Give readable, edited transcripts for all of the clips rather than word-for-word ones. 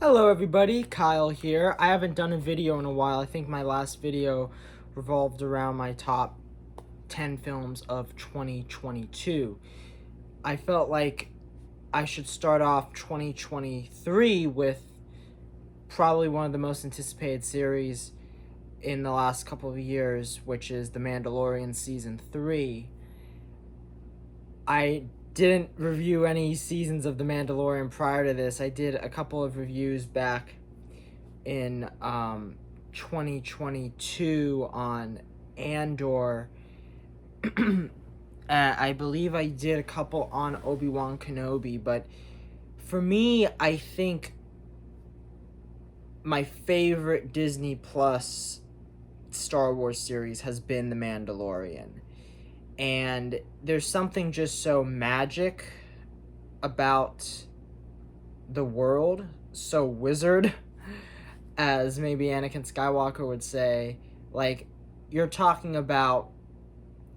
Hello everybody, Kyle here. I haven't done a video in a while. I think my last video revolved around my top 10 films of 2022. I felt like I should start off 2023 with probably one of the most anticipated series in the last couple of years, which is The Mandalorian Season 3. I didn't review any seasons of The Mandalorian prior to this. I did a couple of reviews back in 2022 on Andor. I believe I did a couple on Obi-Wan Kenobi, but for me, I think my favorite Disney Plus Star Wars series has been The Mandalorian. And there's something just so magic about the world, so wizard, as maybe Anakin Skywalker would say. Like, you're talking about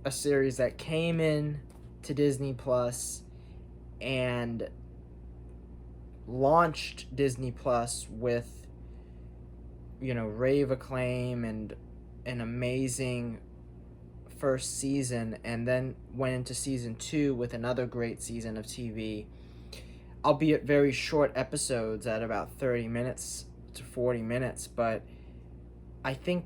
a series that came in to Disney Plus and launched Disney Plus with, rave acclaim and an amazing first season, and then went into season 2 with another great season of TV, albeit very short episodes at about 30 minutes to 40 minutes. But I think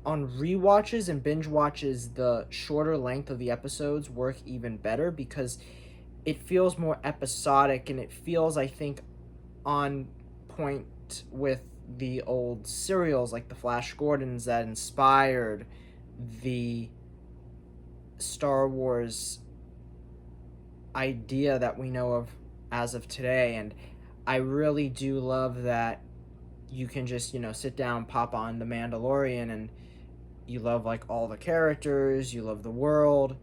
on rewatches and binge watches, the shorter length of the episodes work even better because it feels more episodic, and it feels, I think, on point with the old serials like the Flash Gordons that inspired the Star Wars idea that we know of as of today. And I really do love that you can just, sit down, pop on The Mandalorian, and you love like all the characters, you love the world,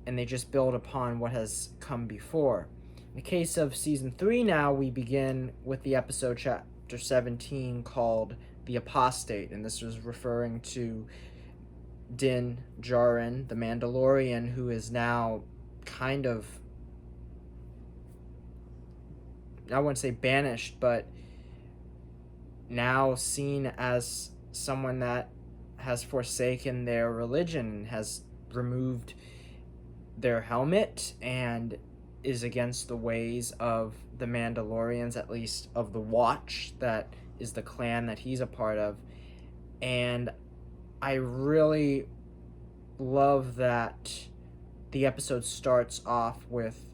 and they just build upon what has come before. In the case of season 3 now, we begin with the episode chapter 17 called The Apostate, and this was referring to Din Djarin, the Mandalorian, who is now kind of, I wouldn't say banished, but now seen as someone that has forsaken their religion, has removed their helmet, and is against the ways of the Mandalorians, at least of the Watch, that is the clan that he's a part of. And I really love that the episode starts off with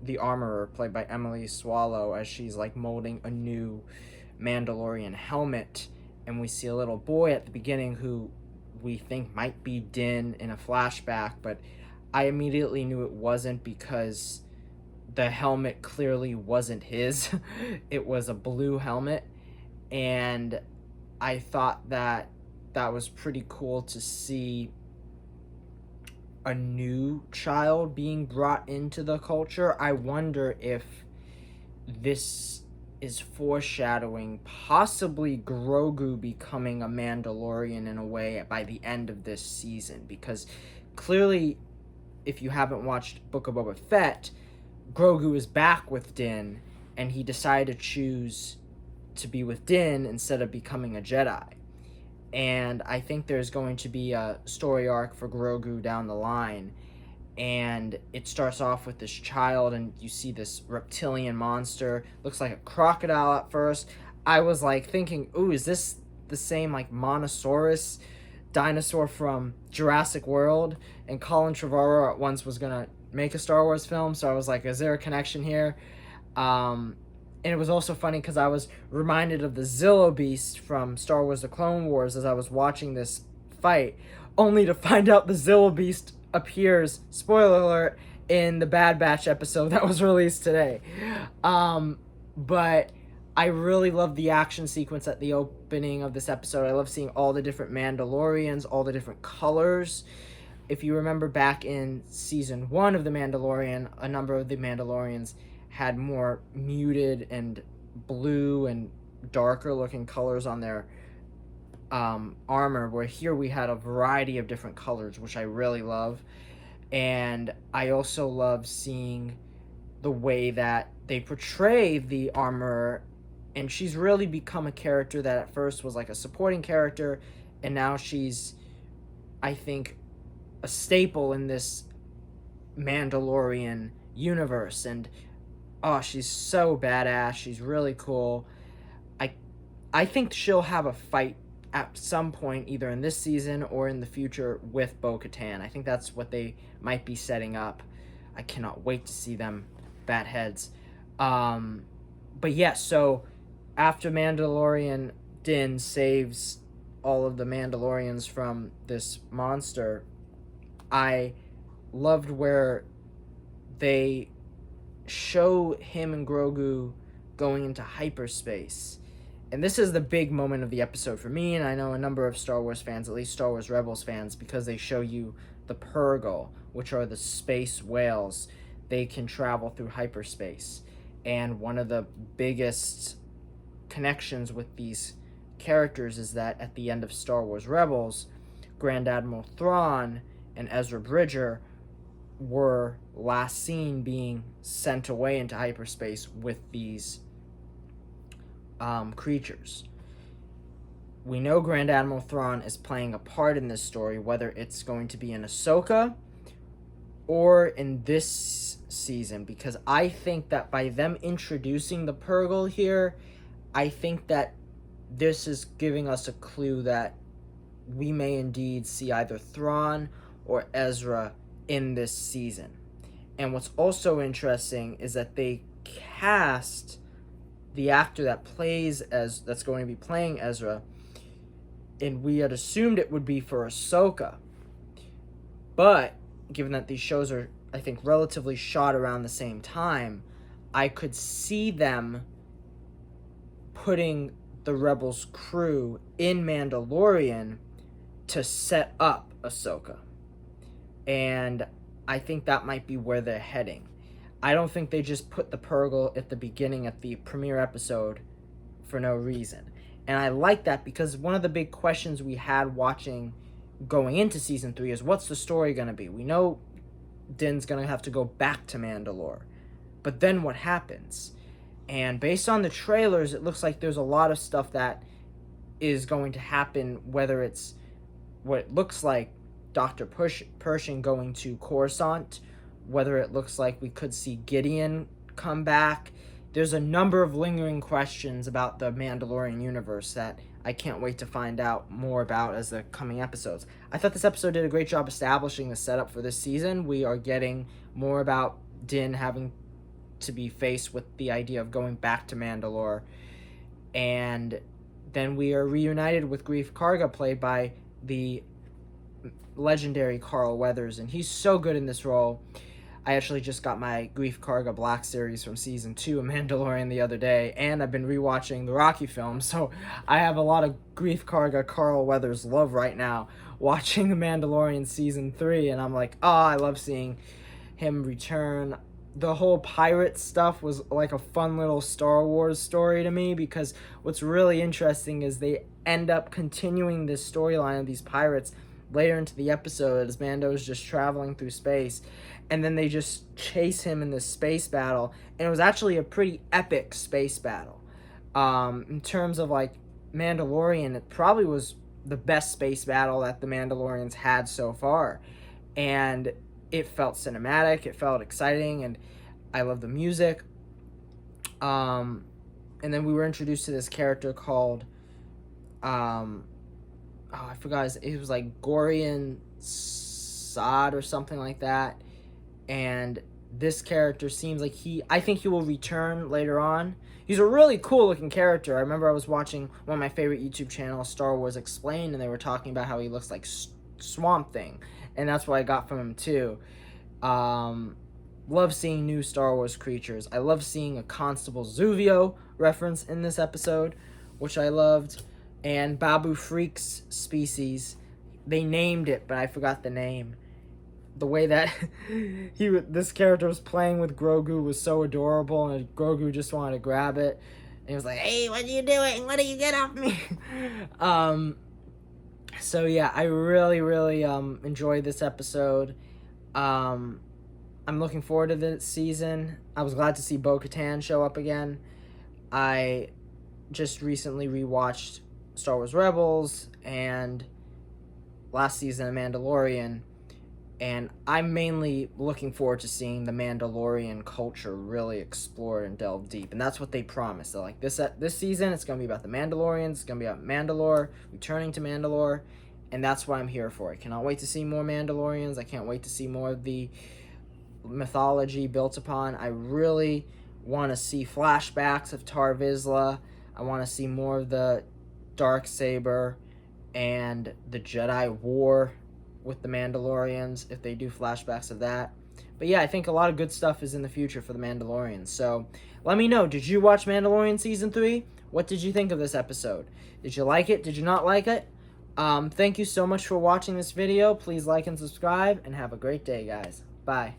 the armorer, played by Emily Swallow, as she's like molding a new Mandalorian helmet, and we see a little boy at the beginning who we think might be Din in a flashback, but I immediately knew it wasn't because the helmet clearly wasn't his. It was a blue helmet, and I thought that was pretty cool to see a new child being brought into the culture. I wonder if this is foreshadowing possibly Grogu becoming a Mandalorian in a way by the end of this season, because clearly, if you haven't watched Book of Boba Fett, Grogu is back with Din, and he decided to choose to be with Din instead of becoming a Jedi. And I think there's going to be a story arc for Grogu down the line. And it starts off with this child, and you see this reptilian monster. Looks like a crocodile at first. I was like thinking, ooh, is this the same like Monosaurus dinosaur from Jurassic World? And Colin Trevorrow at once was gonna make a Star Wars film, so I was like, is there a connection here? And it was also funny because I was reminded of the Zillo Beast from Star Wars The Clone Wars as I was watching this fight, only to find out the Zillo Beast appears, spoiler alert, in the Bad Batch episode that was released today. But I really love the action sequence at the opening of this episode. I love seeing all the different Mandalorians, all the different colors. If you remember back in season 1 of The Mandalorian, a number of the Mandalorians had more muted and blue and darker looking colors on their armor, where here we had a variety of different colors, which I really love. And I also love seeing the way that they portray the armor And she's really become a character that at first was like a supporting character, and now she's, I think, a staple in this Mandalorian universe. And oh, she's so badass. She's really cool. I think she'll have a fight at some point, either in this season or in the future, with Bo-Katan. I think that's what they might be setting up. I cannot wait to see them bat heads. But yeah, so after Mandalorian, Din saves all of the Mandalorians from this monster, I loved where they show him and Grogu going into hyperspace. And this is the big moment of the episode for me, and I know a number of Star Wars fans, at least Star Wars Rebels fans, because they show you the Purrgil, which are the space whales. They can travel through hyperspace. And one of the biggest connections with these characters is that at the end of Star Wars Rebels, Grand Admiral Thrawn and Ezra Bridger were last seen being sent away into hyperspace with these creatures. We know Grand Admiral Thrawn is playing a part in this story, whether it's going to be in Ahsoka or in this season, because I think that by them introducing the Purrgil here, I think that this is giving us a clue that we may indeed see either Thrawn or Ezra in this season. And what's also interesting is that they cast the actor that's going to be playing Ezra, and we had assumed it would be for Ahsoka. But given that these shows are, I think, relatively shot around the same time, I could see them putting the Rebels crew in Mandalorian to set up Ahsoka. And I think that might be where they're heading. I don't think they just put the Purrgil at the beginning at the premiere episode for no reason. And I like that because one of the big questions we had watching going into season 3 is, what's the story going to be? We know Din's going to have to go back to Mandalore. But then what happens? And based on the trailers, it looks like there's a lot of stuff that is going to happen, whether it's what it looks like Dr. Pershing going to Coruscant, whether it looks like we could see Gideon come back. There's a number of lingering questions about the Mandalorian universe that I can't wait to find out more about as the coming episodes. I thought this episode did a great job establishing the setup for this season. We are getting more about Din having to be faced with the idea of going back to Mandalore. And then we are reunited with Greef Karga, played by the legendary Carl Weathers, and he's so good in this role. I actually just got my Greef Karga Black series from season 2 of Mandalorian the other day, and I've been rewatching the Rocky films, so I have a lot of Greef Karga Carl Weathers love right now, watching the Mandalorian season 3, and I'm like, oh, I love seeing him return. The whole pirate stuff was like a fun little Star Wars story to me, because what's really interesting is they end up continuing this storyline of these pirates later into the episode as Mando's just traveling through space, and then they just chase him in this space battle, and it was actually a pretty epic space battle. In terms of like Mandalorian, it probably was the best space battle that the Mandalorians had so far, and it felt cinematic, it felt exciting, and I love the music. And then we were introduced to this character called I forgot it was like Gorian Sod or something like that. And this character seems like I think he will return later on. He's a really cool looking character. I remember I was watching one of my favorite YouTube channels, Star Wars Explained, and they were talking about how he looks like Swamp Thing. And that's what I got from him too. Love seeing new Star Wars creatures. I love seeing a Constable Zuvio reference in this episode, which I loved. And Babu Freak's species, they named it, but I forgot the name. The way that this character was playing with Grogu was so adorable, and Grogu just wanted to grab it. And he was like, "Hey, what are you doing? What do you get off me?" So yeah, I really, really enjoyed this episode. I'm looking forward to this season. I was glad to see Bo-Katan show up again. I just recently rewatched Star Wars Rebels and last season of Mandalorian, and I'm mainly looking forward to seeing the Mandalorian culture really explored and delve deep. And that's what they promised. They're like, this season, it's going to be about the Mandalorians. It's going to be about Mandalore, returning to Mandalore. And that's what I'm here for. I cannot wait to see more Mandalorians. I can't wait to see more of the mythology built upon. I really want to see flashbacks of Tar Vizsla. I want to see more of the Darksaber and the Jedi War with the Mandalorians, if they do flashbacks of that. But yeah, I think a lot of good stuff is in the future for the Mandalorians. So let me know, did you watch Mandalorian Season 3? What did you think of this episode? Did you like it? Did you not like it? Thank you so much for watching this video. Please like and subscribe, and have a great day, guys. Bye.